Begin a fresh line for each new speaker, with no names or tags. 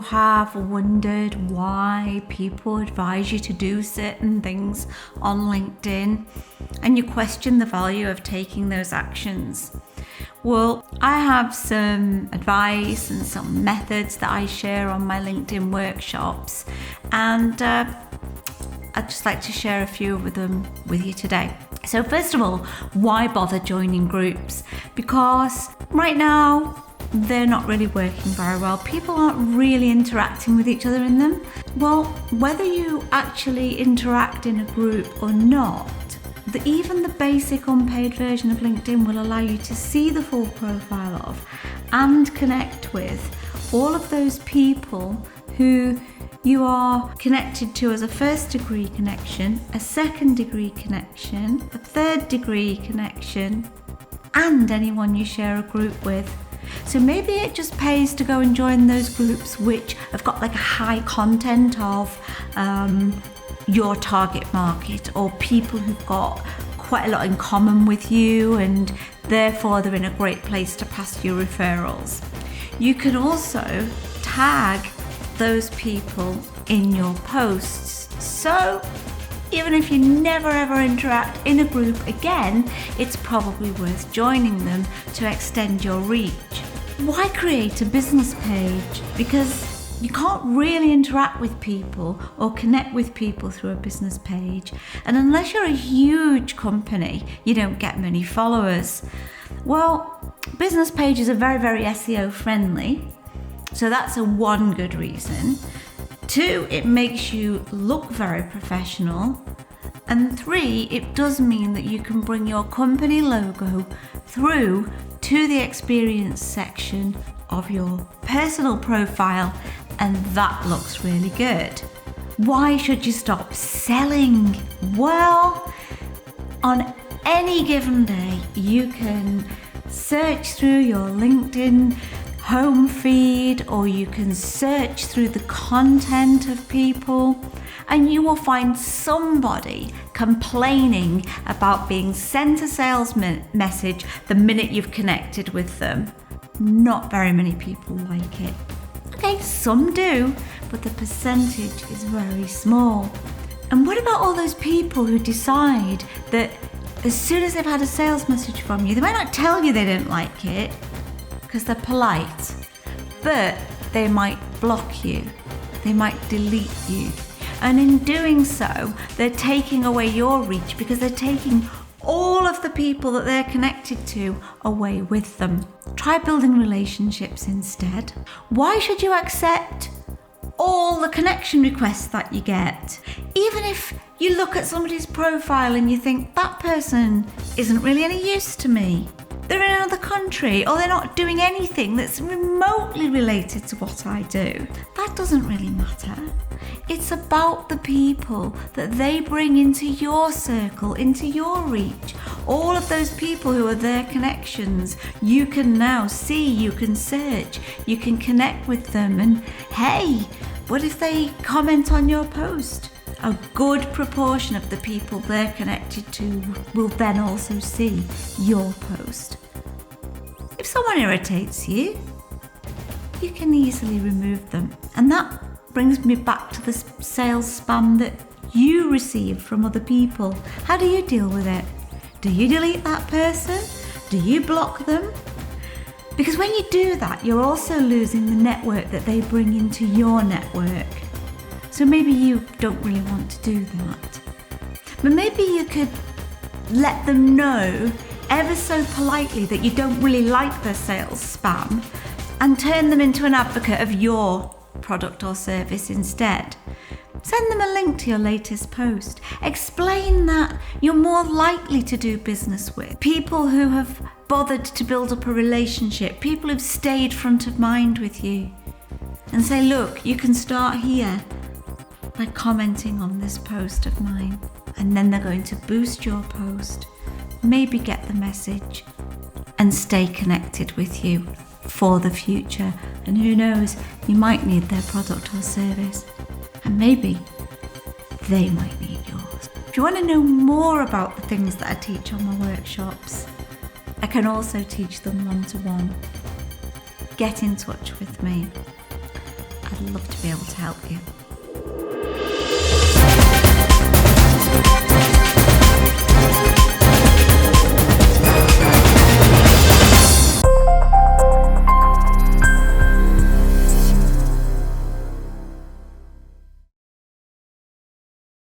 have wondered why people advise you to do certain things on LinkedIn and you question the value of taking those actions? Well, I have some advice and some methods that I share on my LinkedIn workshops, and I'd just like to share a few of them with you today. So first of all, why bother joining groups? Because right now, they're not really working very well. People aren't really interacting with each other in them. Well, whether you actually interact in a group or not, even the basic unpaid version of LinkedIn will allow you to see the full profile of and connect with all of those people who you are connected to as a first degree connection, a second degree connection, a third degree connection, and anyone you share a group with. So maybe it just pays to go and join those groups which have got like a high content of your target market, or people who've got quite a lot in common with you and therefore they're in a great place to pass your referrals. You can also tag those people in your posts. So even if you never ever interact in a group again, it's probably worth joining them to extend your reach. Why create a business page? Because you can't really interact with people or connect with people through a business page. And unless you're a huge company, you don't get many followers. Well, business pages are very, very SEO friendly. So that's one good reason. 2, it makes you look very professional. And 3, it does mean that you can bring your company logo through to the experience section of your personal profile, and that looks really good. Why should you stop selling? Well, on any given day, you can search through your LinkedIn home feed, or you can search through the content of people, and you will find somebody complaining about being sent a sales message the minute you've connected with them. Not very many people like it. Okay, some do, but the percentage is very small. And what about all those people who decide that as soon as they've had a sales message from you, they might not tell you they don't like it because they're polite, but they might block you, they might delete you. And in doing so, they're taking away your reach because they're taking all of the people that they're connected to away with them. Try building relationships instead. Why should you accept all the connection requests that you get? Even if you look at somebody's profile and you think that person isn't really any use to me, they're in another country, or they're not doing anything that's remotely related to what I do, that doesn't really matter. It's about the people that they bring into your circle, into your reach. All of those people who are their connections, you can now see, you can search, you can connect with them. And hey, what if they comment on your post? A good proportion of the people they're connected to will then also see your post. If someone irritates you, you can easily remove them. And that brings me back to the sales spam that you receive from other people. How do you deal with it? Do you delete that person? Do you block them? Because when you do that, you're also losing the network that they bring into your network. So maybe you don't really want to do that. But maybe you could let them know ever so politely that you don't really like their sales spam and turn them into an advocate of your product or service instead. Send them a link to your latest post. Explain that you're more likely to do business with people who have bothered to build up a relationship, people who've stayed front of mind with you. And say, look, you can start here by commenting on this post of mine. And then they're going to boost your post, maybe get the message, and stay connected with you for the future. And who knows, you might need their product or service, and maybe they might need yours. If you want to know more about the things that I teach on my workshops, I can also teach them one-to-one. Get in touch with me. I'd love to be able to help you.